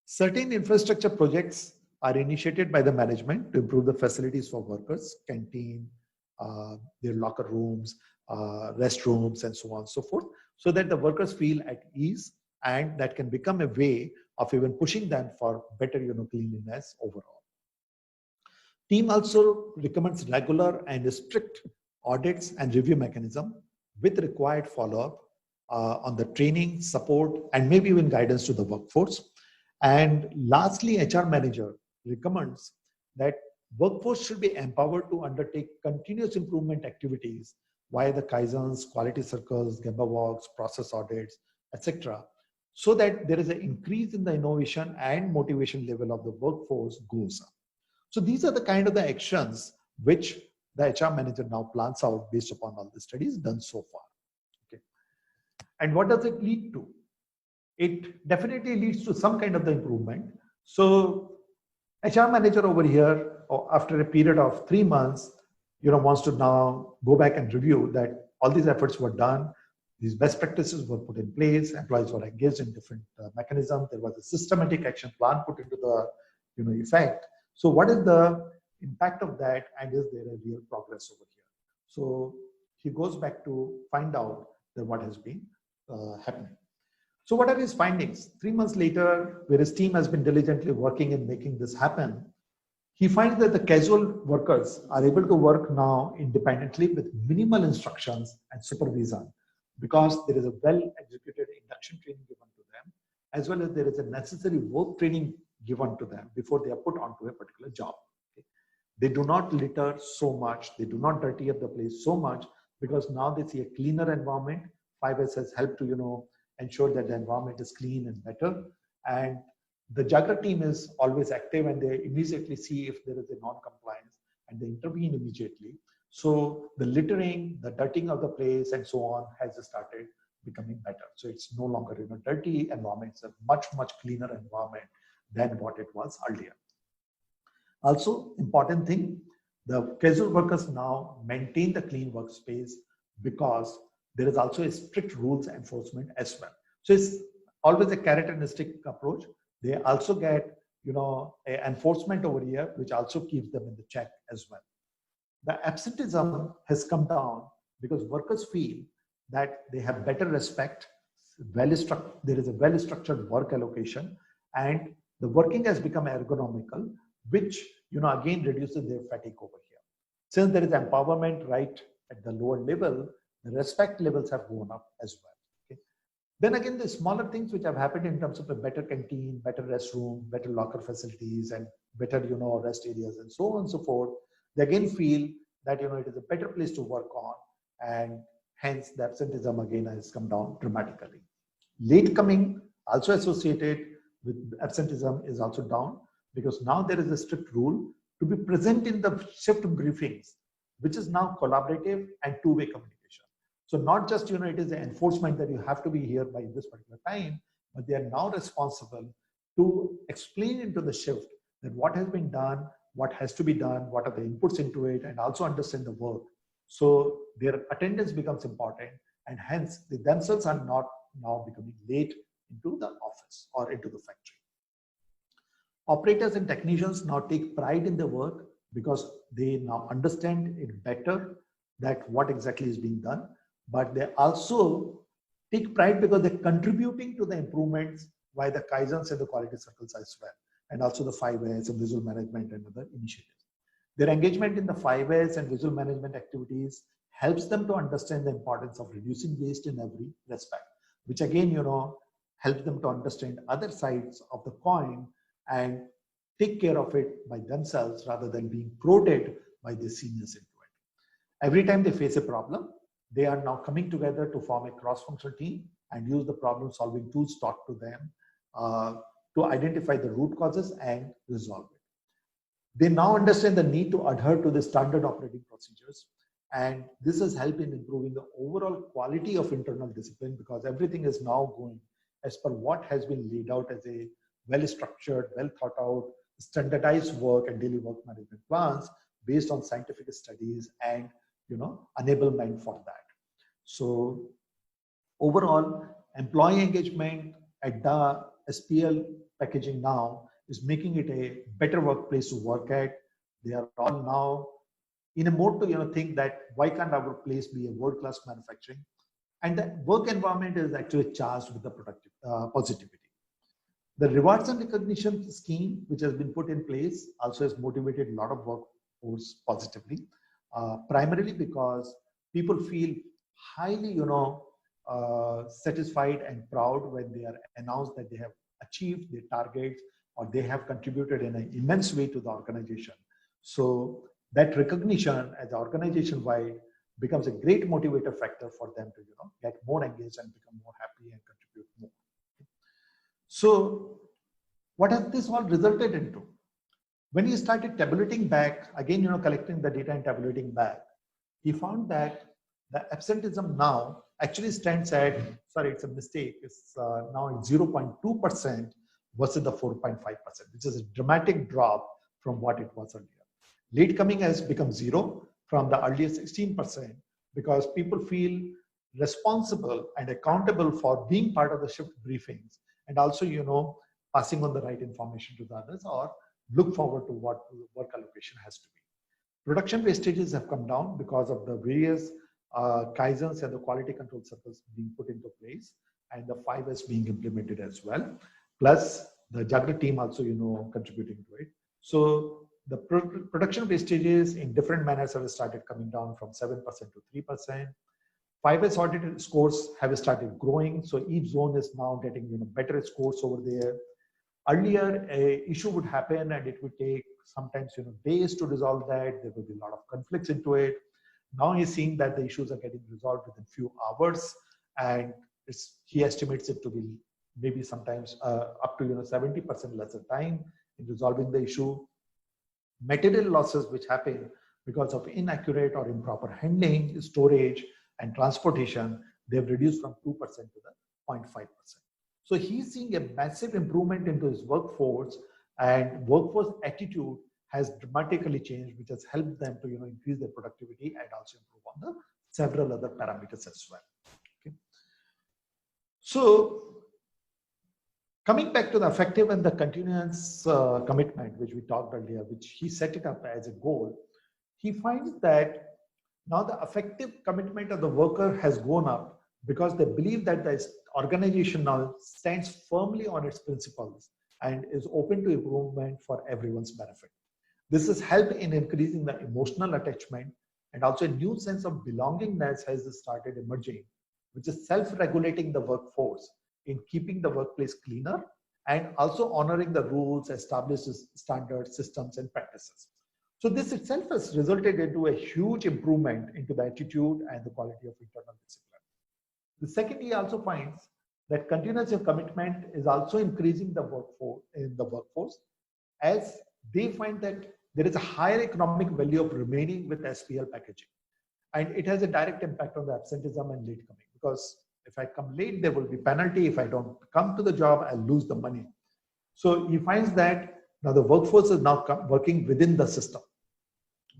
Certain infrastructure projects are initiated by the management to improve the facilities for workers, canteen, their locker rooms, restrooms, and so on and so forth, so that the workers feel at ease, and that can become a way of even pushing them for better cleanliness overall. Team also recommends regular and strict audits and review mechanism with required follow-up on the training, support, and maybe even guidance to the workforce. And lastly, HR manager recommends that workforce should be empowered to undertake continuous improvement activities via the Kaizens, quality circles, Gemba walks, process audits, etc., so that there is an increase in the innovation and motivation level of the workforce goes up. So these are the kind of the actions which the HR manager now plans out based upon all the studies done so far. Okay. And what does it lead to? It definitely leads to some kind of the improvement. So HR manager over here, after a period of 3 months, wants to now go back and review that all these efforts were done, these best practices were put in place, employees were engaged in different mechanisms, there was a systematic action plan put into the effect. So what is the impact of that, and is there a real progress over here? So he goes back to find out that what has been happening. So what are his findings? 3 months later, where his team has been diligently working in making this happen, he finds that the casual workers are able to work now independently with minimal instructions and supervision, because there is a well-executed induction training given to them, as well as there is a necessary work training given to them before they are put onto a particular job. Okay. They do not litter so much, they do not dirty up the place so much, because now they see a cleaner environment. 5S has helped to ensure that the environment is clean and better. And the Jagra team is always active, and they immediately see if there is a non-compliance and they intervene immediately. So the littering, the dirtying of the place and so on has started becoming better. So it's no longer dirty environment, it's a much cleaner environment than what it was earlier. Also, important thing, the casual workers now maintain the clean workspace because there is also a strict rules enforcement as well. So it's always a carrot and stick approach. They also get a enforcement over here, which also keeps them in the check as well. The absenteeism has come down because workers feel that they have better respect, there is a well-structured work allocation, and the working has become ergonomical, which again reduces their fatigue over here. Since there is empowerment right at the lower level, the respect levels have gone up as well. Okay. Then again, the smaller things which have happened in terms of a better canteen, better restroom, better locker facilities, and better rest areas and so on and so forth, they again feel that it is a better place to work on, and hence the absenteeism again has come down dramatically. Late coming also associated with absenteeism is also down, because now there is a strict rule to be present in the shift briefings, which is now collaborative and two-way communication. So not just it is the enforcement that you have to be here by this particular time, but they are now responsible to explain into the shift that what has been done, what has to be done, what are the inputs into it, and also understand the work. So their attendance becomes important, and hence they themselves are not now becoming late into the office or into the factory. Operators and technicians now take pride in their work because they now understand it better, that what exactly is being done, but they also take pride because they're contributing to the improvements via the Kaizens and the quality circles as well, and also the 5S and visual management and other initiatives. Their engagement in the 5S and visual management activities helps them to understand the importance of reducing waste in every respect, which again, helps them to understand other sides of the coin and take care of it by themselves rather than being prodded by the seniors into it. Every time they face a problem, they are now coming together to form a cross-functional team and use the problem-solving tools taught to them to identify the root causes and resolve it. They now understand the need to adhere to the standard operating procedures, and this has helped in improving the overall quality of internal discipline because everything is now going as per what has been laid out as a well-structured, well-thought-out, standardized work and daily work management plans based on scientific studies and enablement for that. So overall, employee engagement at the SPL packaging now is making it a better workplace to work at. They are all now in a mode to think that why can't our place be a world-class manufacturing, and the work environment is actually charged with the productive positivity. The rewards and recognition scheme, which has been put in place, also has motivated a lot of workforce positively, primarily because people feel highly, satisfied and proud when they are announced that they have achieved their targets or they have contributed in an immense way to the organization. So that recognition as organization-wide becomes a great motivator factor for them to, get more engaged and become more happy and contribute more. So what has this all resulted into? When he started tabulating back, again, collecting the data and tabulating back, he found that the absenteeism now actually stands at, sorry, it's a mistake, it's now at 0.2% versus the 4.5%, which is a dramatic drop from what it was earlier. Late coming has become zero from the earlier 16% because people feel responsible and accountable for being part of the shift briefings and also, passing on the right information to the others or look forward to what work allocation has to be. Production wastages have come down because of the various Kaizens and the quality control circles being put into place and the 5S being implemented as well. Plus the Jagra team also, contributing to it. So the production wastages in different manners have started coming down from 7% to 3%. 5S audited scores have started growing. So each zone is now getting better scores over there. Earlier, a issue would happen and it would take sometimes days to resolve that. There would be a lot of conflicts into it. Now he's seeing that the issues are getting resolved within few hours, and he estimates it to be maybe sometimes up to 70% lesser time in resolving the issue. Material losses which happen because of inaccurate or improper handling, storage, and transportation, they've reduced from 2% to the 0.5%. So he's seeing a massive improvement into his workforce, and workforce attitude has dramatically changed, which has helped them to increase their productivity and also improve on the several other parameters as well. Okay. So coming back to the effective and the continuous commitment, which we talked earlier, which he set it up as a goal, he finds that now the effective commitment of the worker has gone up because they believe that the organization now stands firmly on its principles and is open to improvement for everyone's benefit. This has helped in increasing the emotional attachment, and also a new sense of belongingness has started emerging, which is self-regulating the workforce in keeping the workplace cleaner and also honoring the rules, established standards, systems, and practices. So this itself has resulted into a huge improvement into the attitude and the quality of internal discipline. The second, he also finds that continuous commitment is also increasing the workforce as they find that there is a higher economic value of remaining with SPL packaging. And it has a direct impact on the absenteeism and late coming, because if I come late, there will be penalty. If I don't come to the job, I'll lose the money. So he finds that Now the workforce is now working within the system.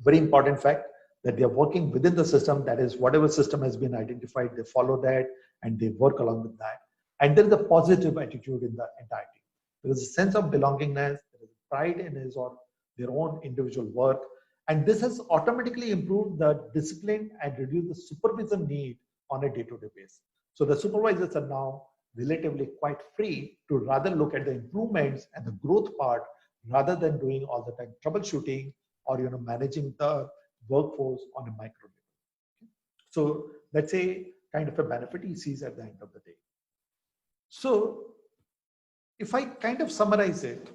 Very important fact that they are working within the system. That is, whatever system has been identified, they follow that and they work along with that. And there is a positive attitude in the entire team. There is a sense of belongingness, there is pride in his or their own individual work. And this has automatically improved the discipline and reduced the supervision need on a day-to-day basis. So the supervisors are now relatively quite free to rather look at the improvements and the growth part rather than doing all the time troubleshooting or managing the workforce on a micro level. So that's a kind of a benefit he sees at the end of the day. So if I kind of summarize it,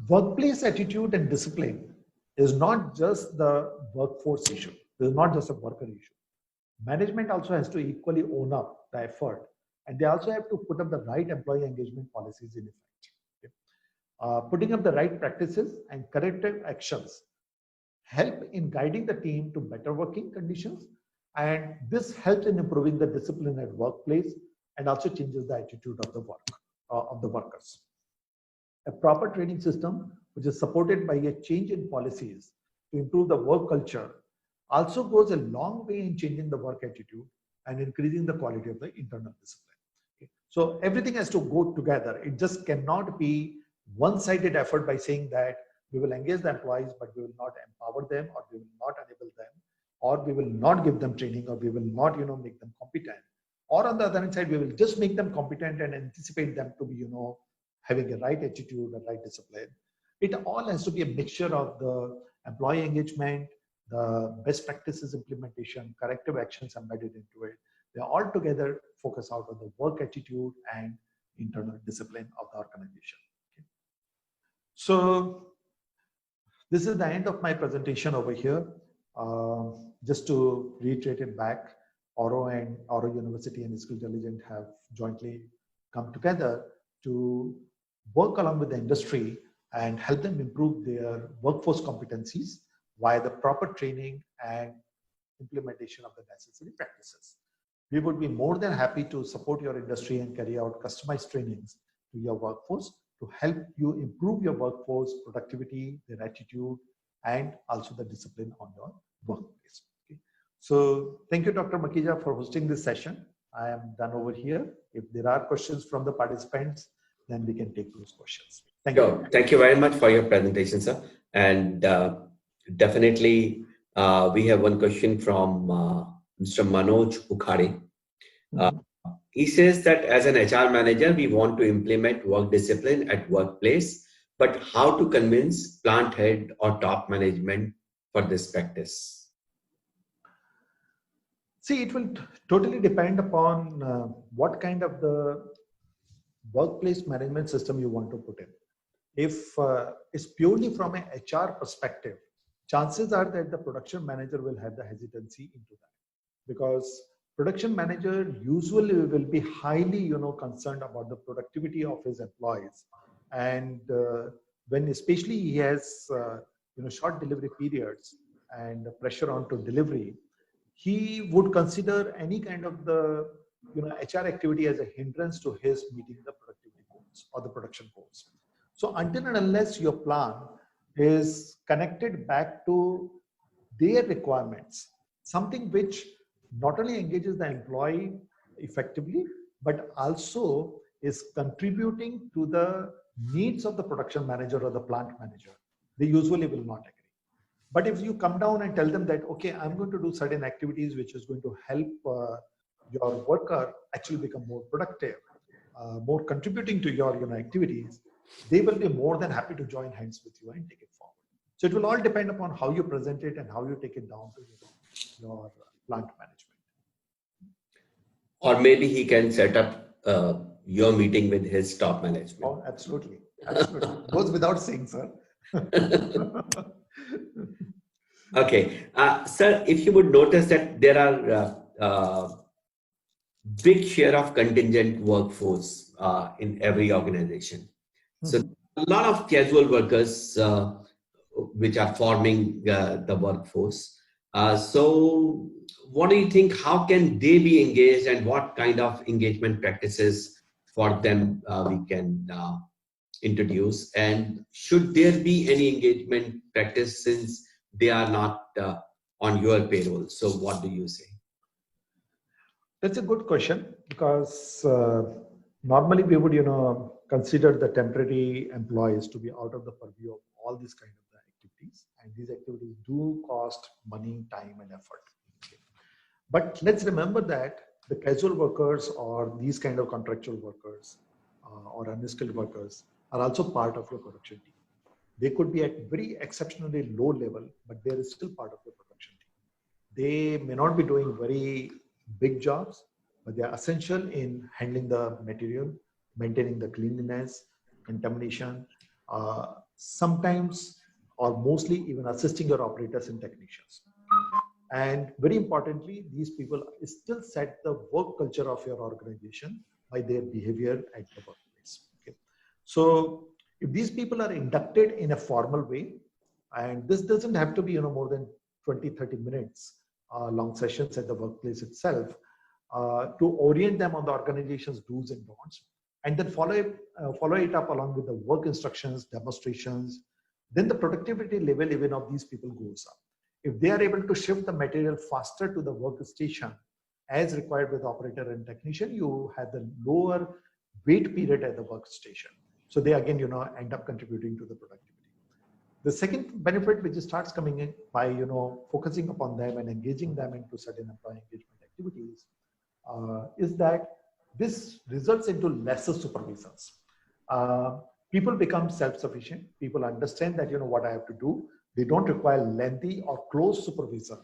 workplace attitude and discipline is not just the workforce issue. It is not just a worker issue. Management also has to equally own up the effort, and they also have to put up the right employee engagement policies in effect. Putting up the right practices and corrective actions help in guiding the team to better working conditions, and this helps in improving the discipline at workplace and also changes the attitude of the workers. A proper training system which is supported by a change in policies to improve the work culture also goes a long way in changing the work attitude and increasing the quality of the internal discipline. Okay. So everything has to go together. It just cannot be one-sided effort by saying that we will engage the employees, but we will not empower them, or we will not enable them, or we will not give them training, or we will not, make them competent. Or on the other hand side, we will just make them competent and anticipate them to be, having a right attitude, a right discipline. It all has to be a mixture of the employee engagement, the best practices implementation, corrective actions embedded into it. They all together focus out on the work attitude and internal discipline of the organization. Okay. So this is the end of my presentation over here. Just to reiterate it back, Oro and Oro University and Skill Intelligent have jointly come together to work along with the industry and help them improve their workforce competencies via the proper training and implementation of the necessary practices. We would be more than happy to support your industry and carry out customized trainings to your workforce to help you improve your workforce productivity, their attitude, and also the discipline on your workplace. Okay. So thank you, Dr. Makhija, for hosting this session. I am done over here. If there are questions from the participants, then we can take those questions. Thank you. Thank you very much for your presentation, sir. And definitely, we have one question from Mr. Manoj Ukhade. He says that as an HR manager, we want to implement work discipline at workplace, but how to convince plant head or top management for this practice? See, it will totally depend upon what kind of the workplace management system you want to put in. If it's purely from an HR perspective, chances are that the production manager will have the hesitancy into that, because production manager usually will be highly, concerned about the productivity of his employees, and when especially he has, short delivery periods and pressure onto delivery, he would consider any kind of the, HR activity as a hindrance to his meeting the productivity goals or the production goals. So until and unless your plan is connected back to their requirements, something which not only engages the employee effectively, but also is contributing to the needs of the production manager or the plant manager, they usually will not agree. But if you come down and tell them that, okay, I'm going to do certain activities which is going to help your worker actually become more productive, more contributing to your activities, they will be more than happy to join hands with you and take it forward. So it will all depend upon how you present it and how you take it down to your plant management. Or maybe he can set up your meeting with his top management. Oh, absolutely. Absolutely. Goes without saying, sir. Okay. Sir, if you would notice that there are big share of contingent workforce in every organization. So a lot of casual workers which are forming the workforce. So what do you think, how can they be engaged, and what kind of engagement practices for them we can introduce? And should there be any engagement practice since they are not on your payroll? So what do you say? That's a good question, because normally we would, consider the temporary employees to be out of the purview of all these kind of the activities, and these activities do cost money, time, and effort. Okay. But let's remember that the casual workers or these kind of contractual workers or unskilled workers are also part of your production team. They could be at very exceptionally low level, but they are still part of your production team. They may not be doing very big jobs, but they are essential in handling the material, maintaining the cleanliness, contamination, sometimes or mostly even assisting your operators and technicians. And very importantly, these people still set the work culture of your organization by their behavior at the workplace. Okay. So if these people are inducted in a formal way, and this doesn't have to be more than 20-30 minutes long sessions at the workplace itself, to orient them on the organization's do's and don'ts, and then follow it up along with the work instructions, demonstrations, then the productivity level even of these people goes up. If they are able to shift the material faster to the workstation as required with the operator and technician, you have the lower wait period at the workstation. So they again, end up contributing to the productivity. The second benefit which starts coming in by, focusing upon them and engaging them into certain employee engagement activities is that this results into lesser supervisions. People become self-sufficient. People understand that, what I have to do. They don't require lengthy or close supervision,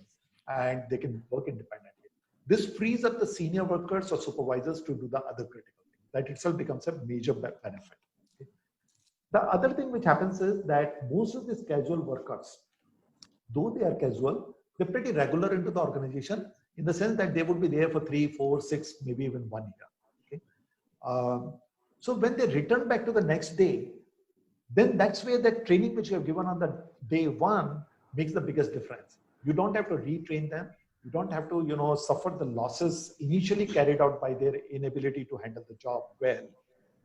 and they can work independently. This frees up the senior workers or supervisors to do the other critical things. That itself becomes a major benefit. Okay. The other thing which happens is that most of these casual workers, though they are casual, they're pretty regular into the organization in the sense that they would be there for 3, 4, 6, maybe even 1 year. Okay. So when they return back to the next day, then that's where that training which you have given on the day one makes the biggest difference. You don't have to retrain them. You don't have to, suffer the losses initially carried out by their inability to handle the job well.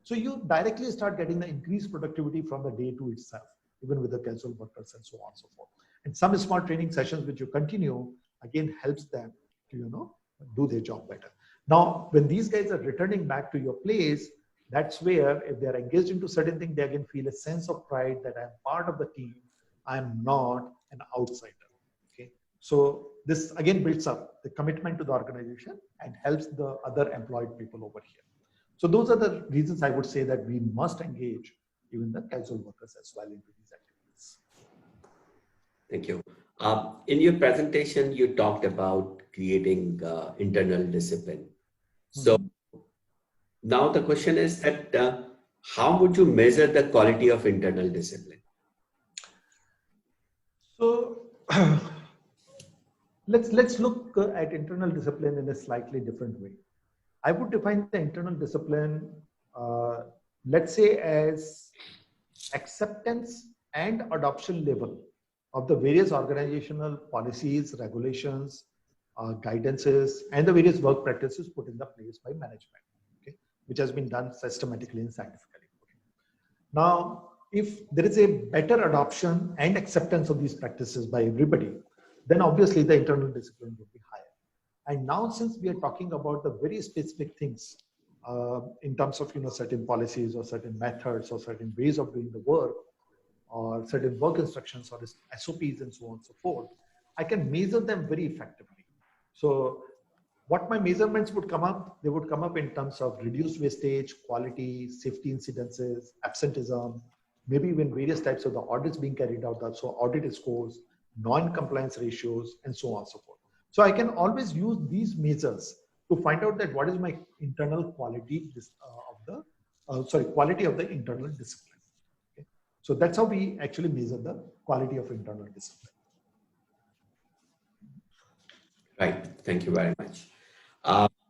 So you directly start getting the increased productivity from the day two itself, even with the casual workers and so on and so forth. And some small training sessions which you continue, again, helps them to, do their job better. Now, when these guys are returning back to your place, that's where if they're engaged into certain things, they again feel a sense of pride that I'm part of the team. I'm not an outsider. Okay. So this again builds up the commitment to the organization and helps the other employed people over here. So those are the reasons I would say that we must engage even the casual workers as well into these activities. Thank you. In your presentation, you talked about creating internal discipline. So now the question is that how would you measure the quality of internal discipline? So let's look at internal discipline in a slightly different way. I would define the internal discipline, let's say, as acceptance and adoption level of the various organizational policies, regulations, guidances, and the various work practices put in the place by management, okay, which has been done systematically and scientifically. Okay. Now, if there is a better adoption and acceptance of these practices by everybody, then obviously the internal discipline would be higher. And now, since we are talking about the very specific things in terms of certain policies or certain methods or certain ways of doing the work or certain work instructions or SOPs and so on and so forth, I can measure them very effectively. So what my measurements would come up, they would come up in terms of reduced wastage, quality, safety incidences, absenteeism, maybe even various types of the audits being carried out, so audit scores, non-compliance ratios, and so on and so forth. So I can always use these measures to find out that what is my internal quality quality of the internal discipline. Okay. So that's how we actually measure the quality of internal discipline. Right. Thank you very much.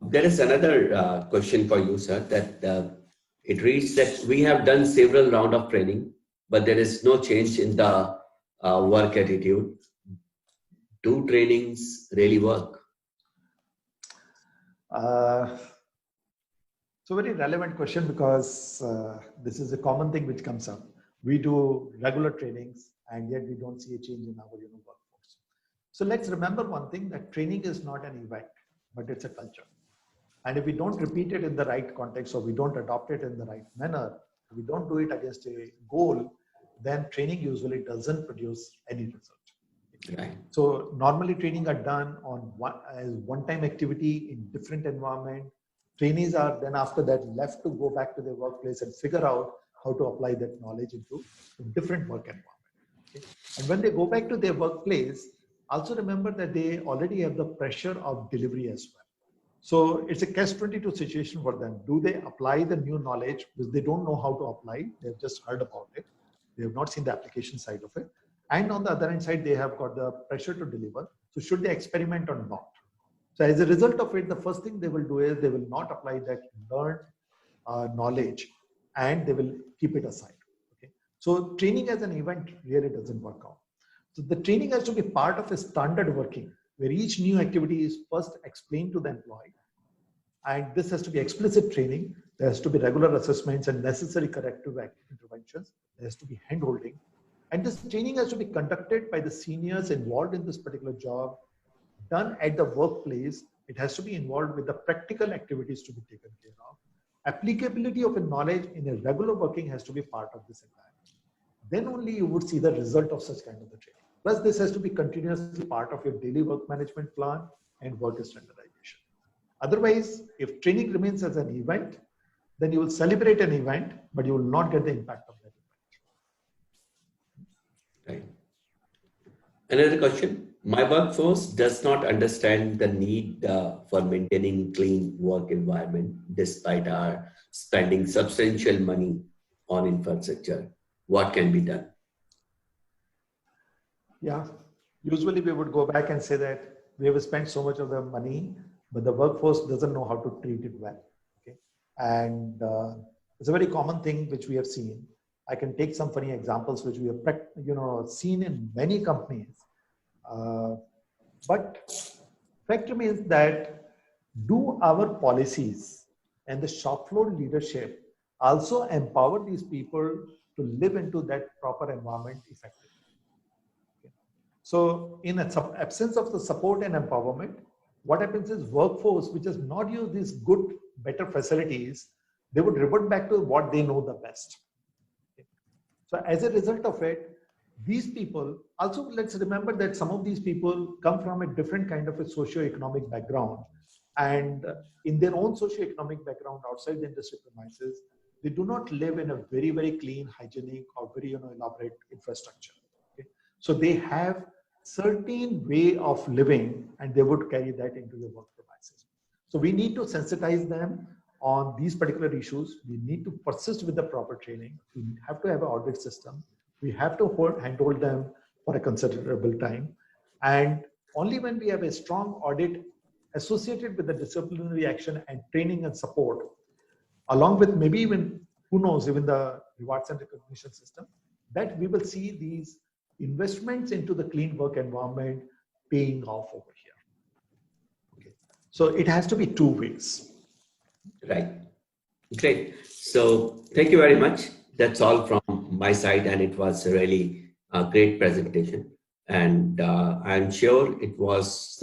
There is another question for you, sir, that it reads that we have done several rounds of training, but there is no change in the work attitude. Do trainings really work? So So very relevant question because this is a common thing which comes up. We do regular trainings and yet we don't see a change in our workforce. So let's remember one thing, that training is not an event, but it's a culture. And if we don't repeat it in the right context or we don't adopt it in the right manner, we don't do it against a goal, then training usually doesn't produce any result. Right. So normally training are done on as one-time activity in different environment. Trainees are then after that left to go back to their workplace and figure out how to apply that knowledge into a different work environment. Okay? And when they go back to their workplace, also remember that they already have the pressure of delivery as well. So it's a catch-22 situation for them. Do they apply the new knowledge which they don't know how to apply? They've just heard about it. They have not seen the application side of it. And on the other hand side, they have got the pressure to deliver. So should they experiment or not? So as a result of it, the first thing they will do is they will not apply that learned knowledge and they will keep it aside. Okay? So training as an event really doesn't work out. So the training has to be part of a standard working where each new activity is first explained to the employee. And this has to be explicit training. There has to be regular assessments and necessary corrective interventions. There has to be hand-holding. And this training has to be conducted by the seniors involved in this particular job, done at the workplace. It has to be involved with the practical activities to be taken care of. Applicability of a knowledge in a regular working has to be part of this environment. Then only you would see the result of such kind of the training. Plus, this has to be continuously part of your daily work management plan and work standardization. Otherwise, if training remains as an event, then you will celebrate an event, but you will not get the impact of that event. Right. Another question. My workforce does not understand the need for maintaining clean work environment despite our spending substantial money on infrastructure. What can be done? Yeah, usually we would go back and say that we have spent so much of the money, but the workforce doesn't know how to treat it well. Okay, and it's a very common thing which we have seen. I can take some funny examples which we have seen in many companies. But fact remains that do our policies and the shop floor leadership also empower these people to live into that proper environment effectively? Okay. So in absence of the support and empowerment, what happens is workforce which has not used these good, better facilities, they would revert back to what they know the best. Okay. So as a result of it, these people, also let's remember that some of these people come from a different kind of a socio-economic background, and in their own socio-economic background outside the industry premises, they do not live in a very, very clean, hygienic or very elaborate infrastructure. Okay? So they have certain way of living and they would carry that into your work premises. So we need to sensitize them on these particular issues. We need to persist with the proper training. We have to have an audit system. We have to handhold them for a considerable time. And only when we have a strong audit associated with the disciplinary action and training and support, along with maybe even, who knows, even the rewards and recognition system, that we will see these investments into the clean work environment paying off over here. Okay. So it has to be two ways. Right. Great. So thank you very much. That's all from my side, and it was really a great presentation. And I'm sure it was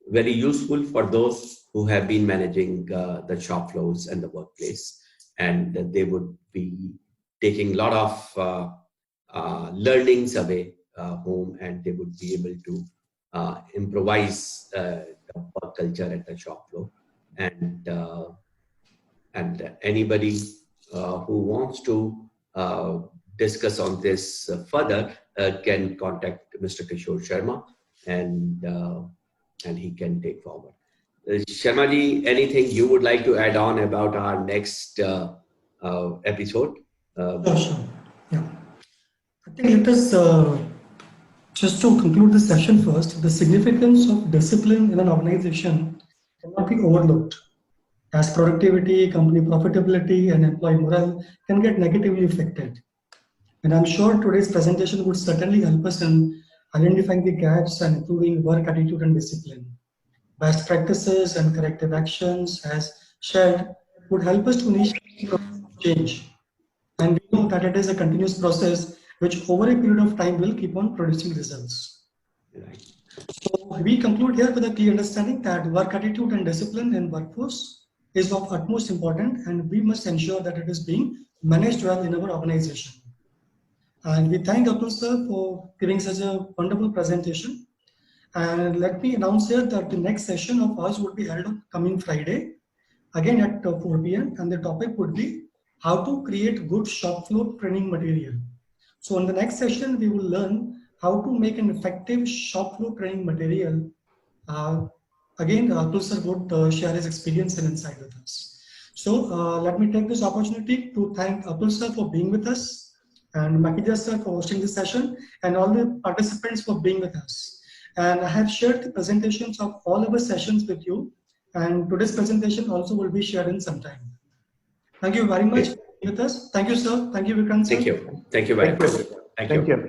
very useful for those who have been managing the shop floors and the workplace, and they would be taking a lot of learnings away home, and they would be able to improvise the work culture at the shop floor. And anybody who wants to discuss on this further can contact Mr. Kishore Sharma, and he can take forward. Sharma ji, anything you would like to add on about our next episode? Sure. Yeah. I think let us, just to conclude this session first, the significance of discipline in an organization cannot be overlooked, as productivity, company profitability, and employee morale can get negatively affected. And I'm sure today's presentation would certainly help us in identifying the gaps and improving work attitude and discipline. Best practices and corrective actions as shared would help us to initiate change. And we know that it is a continuous process which over a period of time will keep on producing results. Right. So we conclude here with a clear understanding that work attitude and discipline in workforce is of utmost importance, and we must ensure that it is being managed well in our organization. And we thank Atul sir for giving such a wonderful presentation. And let me announce here that the next session of ours would be held on coming Friday, again at 4 p.m. And the topic would be how to create good shop floor training material. So in the next session, we will learn how to make an effective shop floor training material. Again, Atul sir would share his experience and insight with us. So let me take this opportunity to thank Atul sir for being with us, and Makija sir for hosting this session, and all the participants for being with us. And I have shared the presentations of all of our sessions with you, and today's presentation also will be shared in some time. Thank you very much for being with us. Thank you, sir. Thank you, Vikrant sir. Thank you. Thank you very much. Thank you. Thank you, everyone.